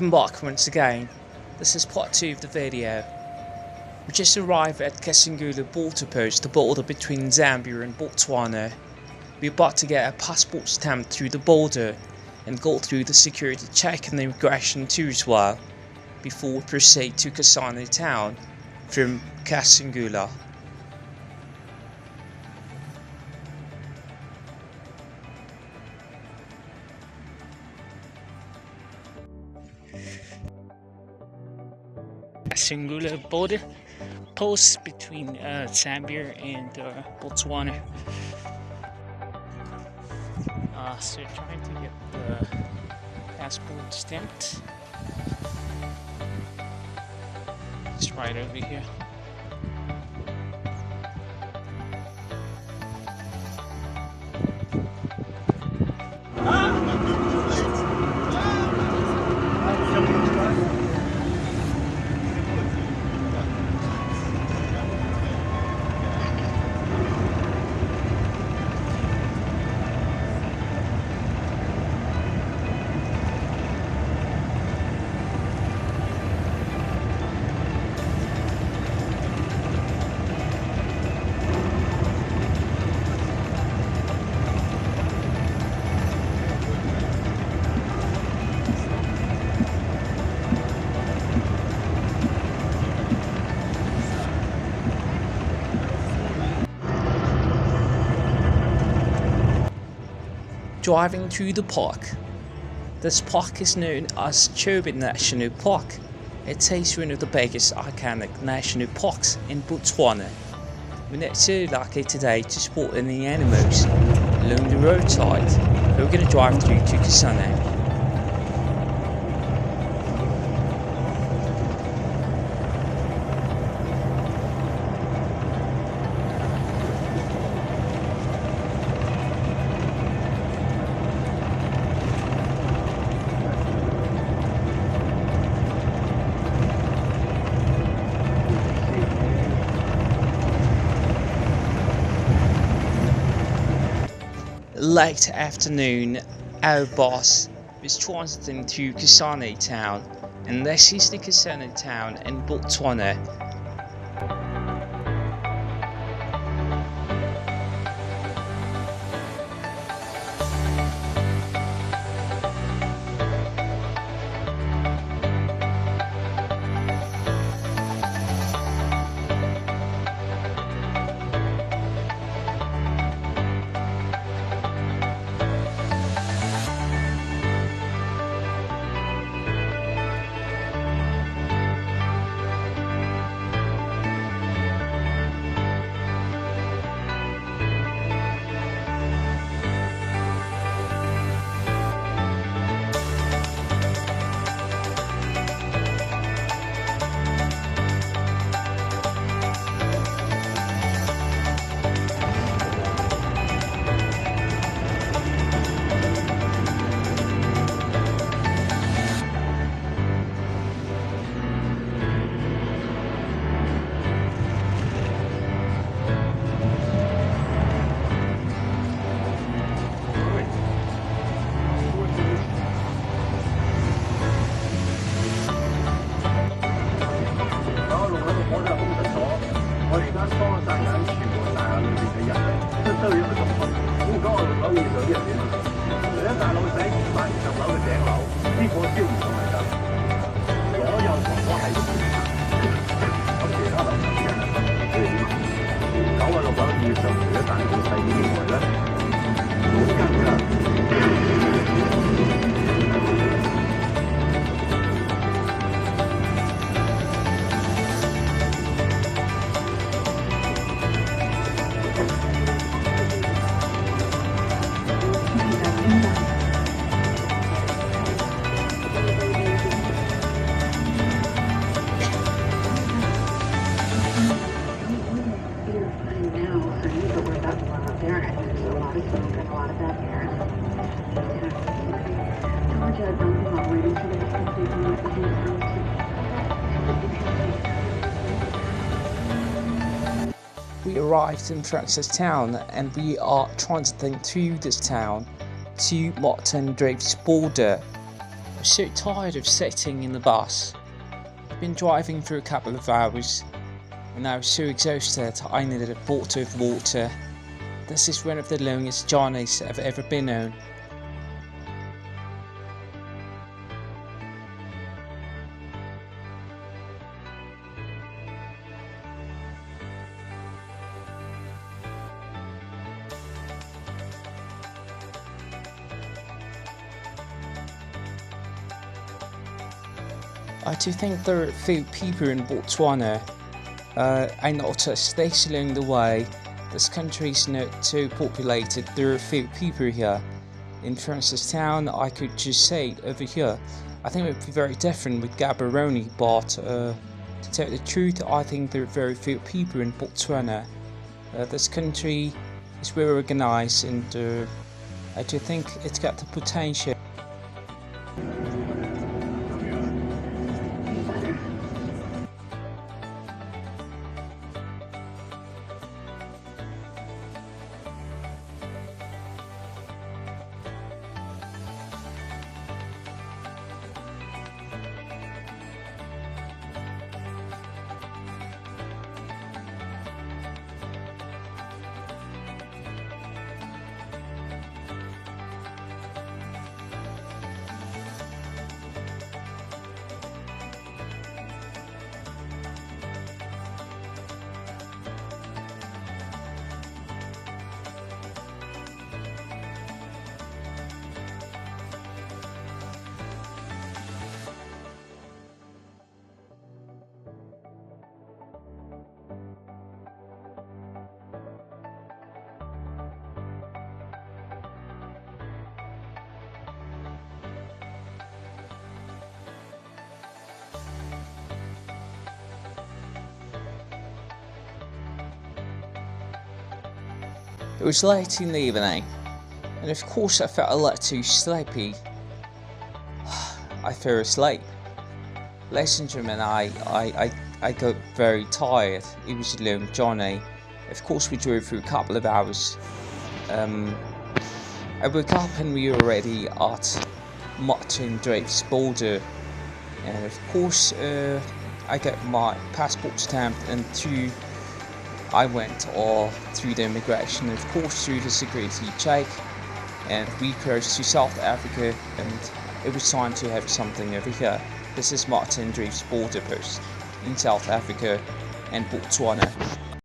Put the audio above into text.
Welcome back once again. This is part 2 of the video. We just arrived at Kasane border post, the border between Zambia and Botswana. We're about to get a passport stamp through the border and go through the security check and the immigration too as well, before we proceed to Kasane town from Kasane. Kasane border post between Zambia and Botswana. So trying to get the passport stamped. It's right over here. Driving through the park. This park is known as Chobe National Park. It is one of the biggest iconic national parks in Botswana. We're not so lucky today to spot any animals along the roadside. We're going to drive through to Kasane. Late afternoon, our bus was transiting to Kasane town, and this is the Kasane town in Botswana. We arrived in Francistown and we are transiting through this town to Andrich's border. I'm so tired of sitting in the bus. I've been driving for a couple of hours and I was so exhausted I needed a bottle of water. This is one of the longest journeys I've ever been on. I do think there are a few people in Botswana. I noticed this along the way. This country is not too populated. There are a few people here. In Francistown, I could just say over here. I think it would be very different with Gaborone, but to tell the truth, I think there are very few people in Botswana. This country is very organized, and I do think it's got the potential. It was late in the evening, and of course I felt a lot too sleepy. I fell asleep. Ladies and gentlemen, I got very tired. It was a long journey. Of course we drove for a couple of hours. I woke up and we were already at Andrich's border, and of course I got my passport stamped, and I went all through the immigration, and of course through the security check, and we crossed to South Africa, and it was time to have something over here. This is Andrich's border post in South Africa and Botswana.